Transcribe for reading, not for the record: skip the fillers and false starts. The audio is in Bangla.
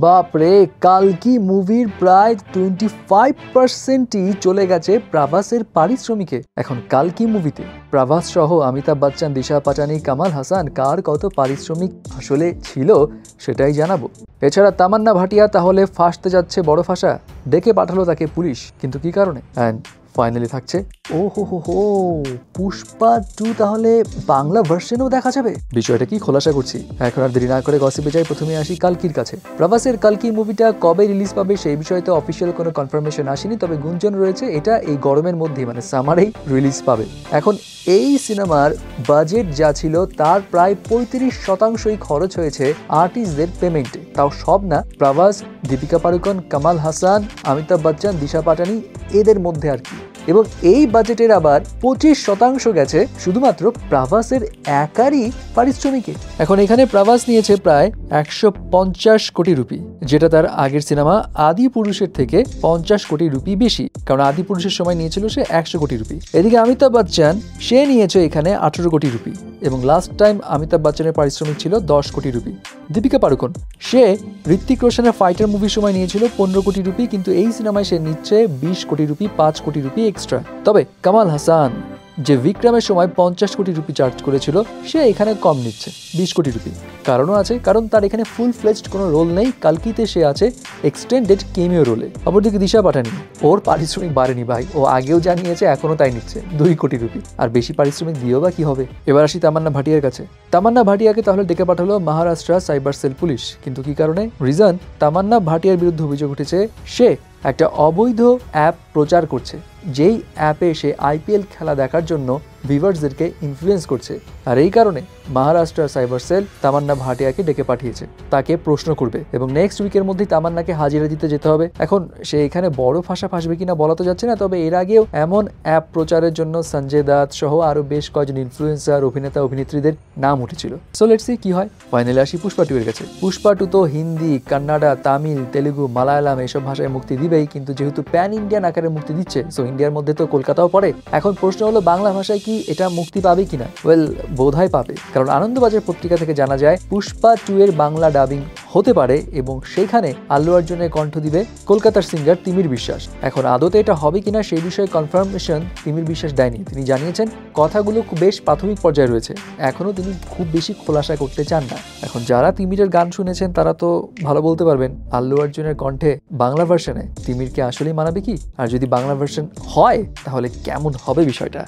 বাপরে, কালকি মুভির প্রায় 25%ই চলে গেছে প্রভাসের পারিশ্রমিকে। এখন কালকি মুভিতে প্রভাস সহ অমিতাভ বচ্চন, দিশা পাটানি, কামাল হাসান কার কত পারিশ্রমিক আসলে ছিল সেটাই জানাবো। এছাড়া তামান্না ভাটিয়া তাহলে ফাঁসতে যাচ্ছে বড় ফাঁসা, ডেকে পাঠালো তাকে পুলিশ, কিন্তু কি কারণে? অ্যান্ড ফাইনালি থাকছে ও হো পুষ্পা 2 তাহলে বাংলা ভার্সনেও দেখা যাবে। বিষয়টা কি খোলাসা করছি, এখন আর দেরি না করে গসিপে যাই। প্রথমে আসি কালকির কাছে। প্রভাসের কালকি মুভিটা কবে রিলিজ পাবে সেই বিষয়ে তো অফিসিয়াল কোনো কনফার্মেশন আসেনি, তবে গুঞ্জন রয়েছে এটা এই গরমের মধ্যেই মানে সামারেই রিলিজ পাবে। এখন এই সিনেমার বাজেট যা ছিল তার প্রায় 35%ই খরচ হয়েছে আর্টিস্টদের পেমেন্টে, তাও সব না, প্রভাস, দীপিকা পাড়ুকোন, কামাল হাসান, অমিতাভ বচ্চন, দিশা পাটানি এদের মধ্যে আর কি। এবং এই বাজেটের আবার 25% গেছে শুধুমাত্র প্রভাসের একারই পারিশ্রমিকে। এখন এখানে প্রভাস নিয়েছে প্রায় 150 কোটি রুপি, যেটা তার আগের সিনেমা আদি পুরুষের থেকে 50 কোটি রুপি বেশি, কারণ আদি পুরুষের সময় নিয়েছিল সে 100 কোটি রুপি। এদিকে অমিতাভ বচ্চন সে নিয়েছে এখানে 18 কোটি রুপি, এবং লাস্ট টাইম অমিতাভ বচ্চনের পারিশ্রমিক ছিল 10 কোটি রুপি। দীপিকা পাড়ুকোন সে ঋত্বিক রোশনের ফাইটার মুভির সময় নিয়েছিল 15 কোটি রুপি, কিন্তু এই সিনেমায় সে নিচ্ছে 20 কোটি রুপি, 5 কোটি রুপি এক্সট্রা। তবে কামাল হাসান যে বিক্রমের সময় 50 কোটি রুপি চার্জ করেছিল সে এখানে কম নিচ্ছে 20 কোটি রুপি। কারণও আছে, কারণ তার এখানে ফুল ফ্লেজড কোনো রোল নেই, কালকিতে সে আছে এক্সটেন্ডেড কেমিও রোলে। অপরদিকে দিশা পাটানি, ওর পারিশ্রমিক বাড়েনি ভাই, ও আগেও যা নিয়েছে এখনও তাই নিচ্ছে 2 কোটি রুপি, আর বেশি পারিশ্রমিক দিয়েও বা কি হবে। এবার আসি তামান্না ভাটিয়ার কাছে। তামান্না ভাটিয়াকে তাহলে ডেকে পাঠালো মহারাষ্ট্র সাইবার সেল পুলিশ, কিন্তু কি কারণে? রিজন, তামান্না ভাটিয়ার বিরুদ্ধে অভিযোগ উঠেছে সে একটা অবৈধ অ্যাপ প্রচার করছে, যেই অ্যাপে সে আইপিএল খেলা দেখার জন্য ভিউয়ার্সদেরকে ইনফ্লুয়েন্স করছে। আর এই কারণে মহারাষ্ট্র সাইবার সেল তামান্না ভাটিয়াকে ডেকে পাঠিয়েছে, তাকে প্রশ্ন করবে, এবং নেক্সট উইকের মধ্যেই তামান্নাকে হাজিরা দিতে যেতে হবে। এখন সে এখানে বড় ফাঁসা ফাঁসবে কিনা বলা তো যাচ্ছে না, তবে এর আগেও এমন অ্যাপ প্রচারের জন্য সঞ্জয় দত্ত সহ আরো বেশ কয়েকজন ইনফ্লুয়েন্সার, অভিনেতা, অভিনেত্রীদের নাম উঠেছিল। সো লেটস সি কি হয়। ফাইনালি আসি পুষ্পা 2 এর কাছে। পুষ্পা 2 তো হিন্দি, কান্নাডা, তামিল, তেলুগু, মালায়ালাম এসব ভাষায় মুক্তি দিবেই, কিন্তু যেহেতু প্যান ইন্ডিয়ান আকারে মুক্তি দিচ্ছে, সো ইন্ডিয়ার মধ্যে তো কলকাতাও পড়ে। এখন প্রশ্ন হলো বাংলা ভাষায় কি এটা মুক্তি পাবে কিনা? ওয়েল, বোধহয় পাবে, কারণ আনন্দবাজার পত্রিকা থেকে জানা যায় পুষ্পা 2 এর বাংলা ডাবিং হতে পারে, এবং সেখানে আল্লু অর্জুনের কণ্ঠ দিবে কলকাতার সিঙ্গার তিমির বিশ্বাস। এখন আদতে এটা হবে কিনা সেই বিষয়ে কনফার্মেশন তিমির বিশ্বাস দেয়নি। তিনি জানিয়েছেন কথাগুলো খুব বেশ প্রাথমিক পর্যায়ে রয়েছে, এখনো তিনি খুব বেশি খোলাসা করতে চান না। এখন যারা তিমিরের গান শুনেছেন তারা তো ভালো বলতে পারবেন আল্লু অর্জুনের কণ্ঠে বাংলা ভার্সনে তিমিরকে আসলেই মানাবে কি, আর যদি বাংলা ভার্সন হয় তাহলে কেমন হবে বিষয়টা।